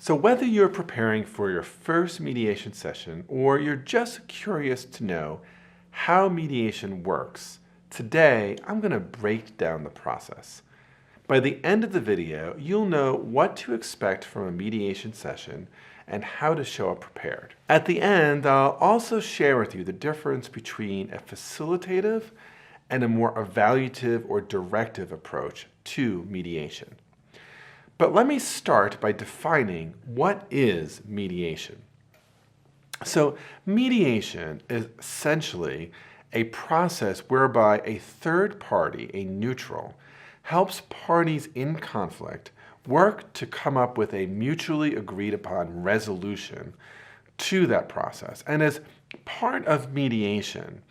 So whether you're preparing for your first mediation session or you're just curious to know how mediation works, today I'm going to break down the process. By the end of the video, you'll know what to expect from a mediation session and how to show up prepared. At the end, I'll also share with you the difference between a facilitative and a more evaluative or directive approach to mediation. But let me start by defining what is mediation. So mediation is essentially a process whereby a third party, a neutral, helps parties in conflict work to come up with a mutually agreed upon resolution to that process. And as part of mediation,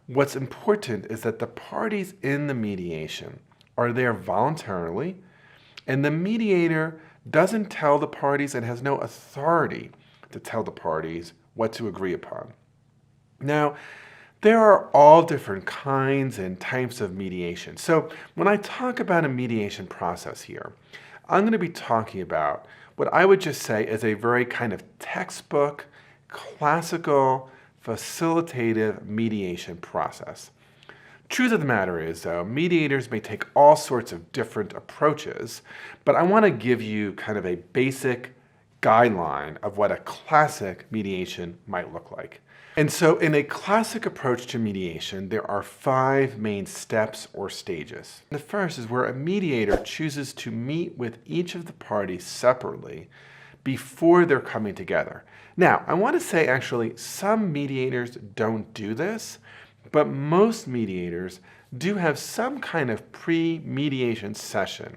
what's important is that the parties in the mediation are there voluntarily, and the mediator doesn't tell the parties and has no authority to tell the parties what to agree upon. Now, there are all different kinds and types of mediation. So when I talk about a mediation process here, I'm going to be talking about what I would just say is a very kind of textbook, classical, facilitative mediation process. Truth of the matter is, though, mediators may take all sorts of different approaches, but I want to give you kind of a basic guideline of what a classic mediation might look like. And so in a classic approach to mediation, there are 5 main steps or stages. The first is where a mediator chooses to meet with each of the parties separately before they're coming together. Now, I want to say actually some mediators don't do this, but most mediators do have some kind of pre-mediation session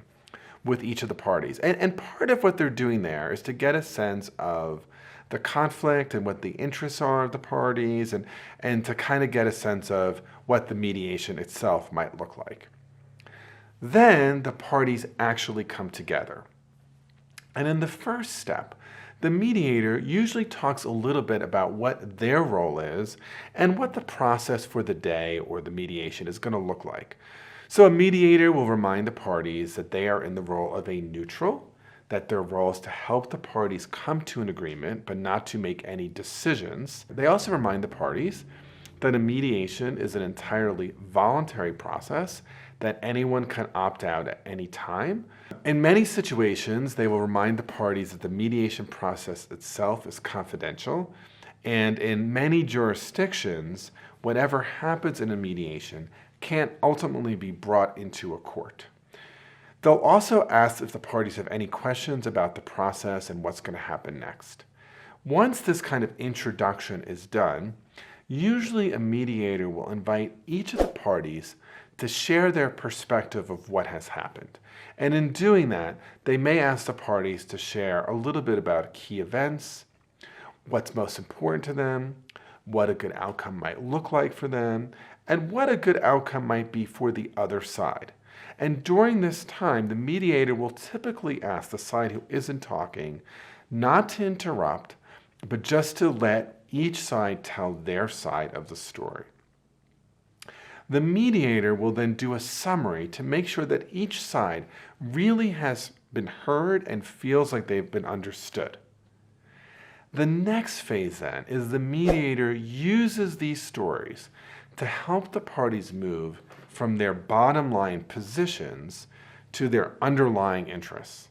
with each of the parties. And part of what they're doing there is to get a sense of the conflict and what the interests are of the parties and to kind of get a sense of what the mediation itself might look like. Then the parties actually come together. And in the first step, the mediator usually talks a little bit about what their role is and what the process for the day or the mediation is going to look like. So a mediator will remind the parties that they are in the role of a neutral, that their role is to help the parties come to an agreement, but not to make any decisions. They also remind the parties that a mediation is an entirely voluntary process, that anyone can opt out at any time. In many situations, they will remind the parties that the mediation process itself is confidential, and in many jurisdictions, whatever happens in a mediation can't ultimately be brought into a court. They'll also ask if the parties have any questions about the process and what's going to happen next. Once this kind of introduction is done, usually a mediator will invite each of the parties to share their perspective of what has happened. And in doing that, they may ask the parties to share a little bit about key events, what's most important to them, what a good outcome might look like for them, and what a good outcome might be for the other side. And during this time, the mediator will typically ask the side who isn't talking not to interrupt, but just to let each side tell their side of the story. The mediator will then do a summary to make sure that each side really has been heard and feels like they've been understood. The next phase then is the mediator uses these stories to help the parties move from their bottom line positions to their underlying interests.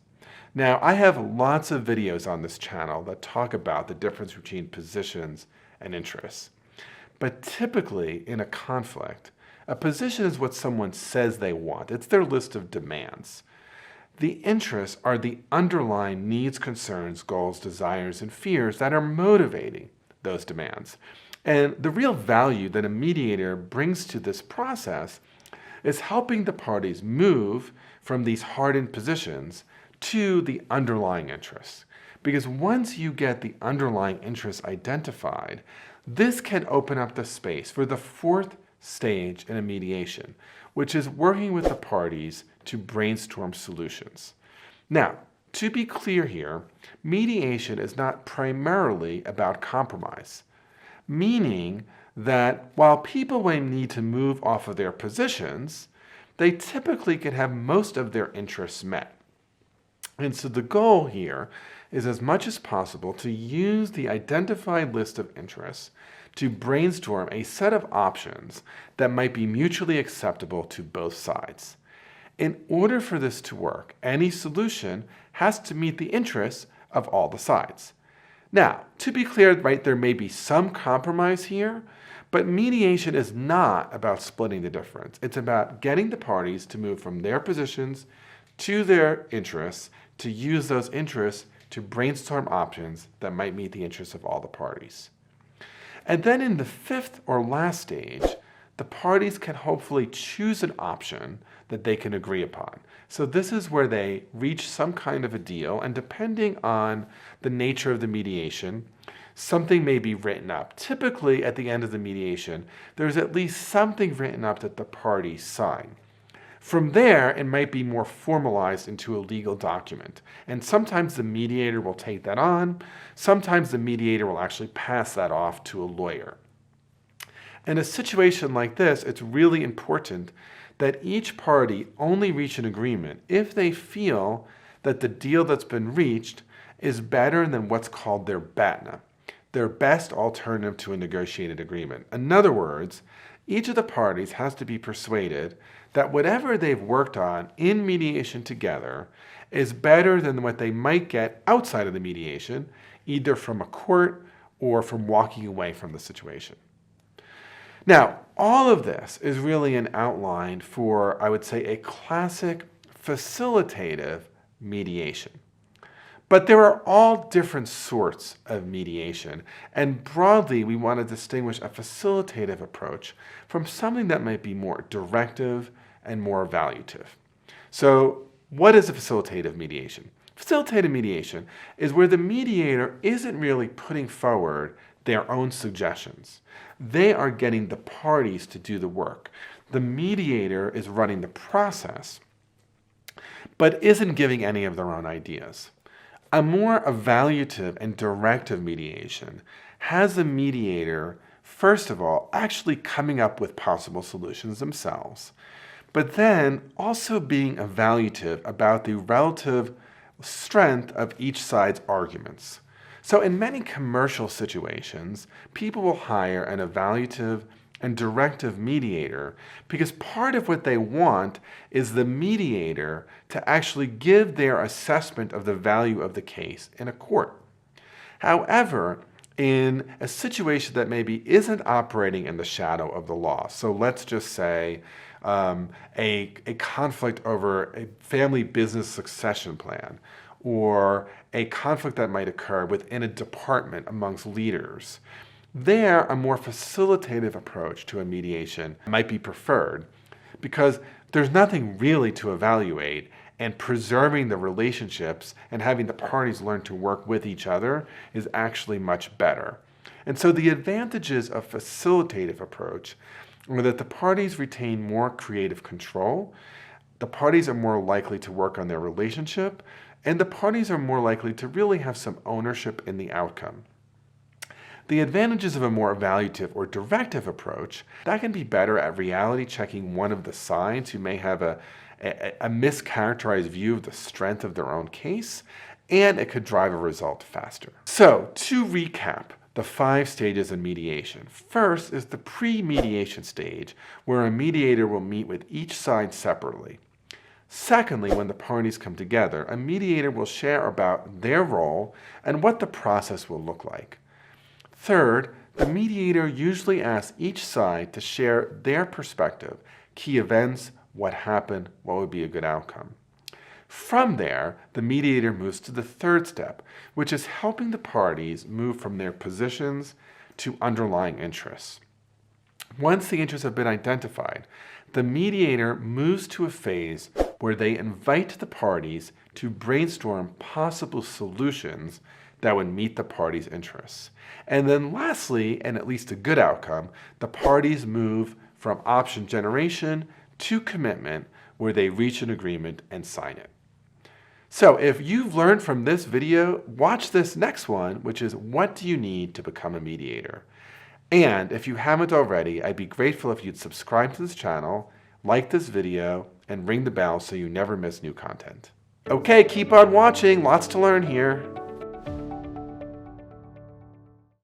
Now, I have lots of videos on this channel that talk about the difference between positions and interests. But typically in a conflict, a position is what someone says they want. It's their list of demands. The interests are the underlying needs, concerns, goals, desires, and fears that are motivating those demands. And the real value that a mediator brings to this process is helping the parties move from these hardened positions to the underlying interests. Because once you get the underlying interests identified, this can open up the space for the 4th stage in a mediation, which is working with the parties to brainstorm solutions. Now, to be clear here, mediation is not primarily about compromise, meaning that while people may need to move off of their positions, they typically can have most of their interests met. And so the goal here is as much as possible to use the identified list of interests to brainstorm a set of options that might be mutually acceptable to both sides. In order for this to work, any solution has to meet the interests of all the sides. Now, to be clear, right, there may be some compromise here, but mediation is not about splitting the difference. It's about getting the parties to move from their positions to their interests, to use those interests to brainstorm options that might meet the interests of all the parties. And then in the fifth or last stage, the parties can hopefully choose an option that they can agree upon. So this is where they reach some kind of a deal, and depending on the nature of the mediation, something may be written up. Typically, at the end of the mediation, there's at least something written up that the parties sign. From there, it might be more formalized into a legal document. And sometimes the mediator will take that on. Sometimes the mediator will actually pass that off to a lawyer. In a situation like this, it's really important that each party only reach an agreement if they feel that the deal that's been reached is better than what's called their BATNA, their best alternative to a negotiated agreement. In other words, each of the parties has to be persuaded that whatever they've worked on in mediation together is better than what they might get outside of the mediation, either from a court or from walking away from the situation. Now, all of this is really an outline for, I would say, a classic facilitative mediation. But there are all different sorts of mediation, and broadly we want to distinguish a facilitative approach from something that might be more directive and more evaluative. So what is a facilitative mediation? Facilitative mediation is where the mediator isn't really putting forward their own suggestions. They are getting the parties to do the work. The mediator is running the process, but isn't giving any of their own ideas. A more evaluative and directive mediation has the mediator, first of all, actually coming up with possible solutions themselves, but then also being evaluative about the relative strength of each side's arguments. So in many commercial situations, people will hire an evaluative and directive mediator because part of what they want is the mediator to actually give their assessment of the value of the case in a court. However, in a situation that maybe isn't operating in the shadow of the law, so let's just say a conflict over a family business succession plan, or a conflict that might occur within a department amongst leaders, there, a more facilitative approach to a mediation might be preferred because there's nothing really to evaluate, and preserving the relationships and having the parties learn to work with each other is actually much better. And so the advantages of facilitative approach are that the parties retain more creative control, the parties are more likely to work on their relationship, and the parties are more likely to really have some ownership in the outcome. The advantages of a more evaluative or directive approach, that can be better at reality checking one of the sides who may have a mischaracterized view of the strength of their own case, and it could drive a result faster. So, to recap the 5 stages in mediation. First is the pre-mediation stage, where a mediator will meet with each side separately. Secondly, when the parties come together, a mediator will share about their role and what the process will look like. Third, the mediator usually asks each side to share their perspective, key events, what happened, what would be a good outcome. From there, the mediator moves to the third step, which is helping the parties move from their positions to underlying interests. Once the interests have been identified, the mediator moves to a phase where they invite the parties to brainstorm possible solutions that would meet the parties' interests. And then lastly, and at least a good outcome, the parties move from option generation to commitment, where they reach an agreement and sign it. So if you've learned from this video, watch this next one, which is what do you need to become a mediator? And if you haven't already, I'd be grateful if you'd subscribe to this channel, like this video, and ring the bell so you never miss new content. Okay, keep on watching, lots to learn here.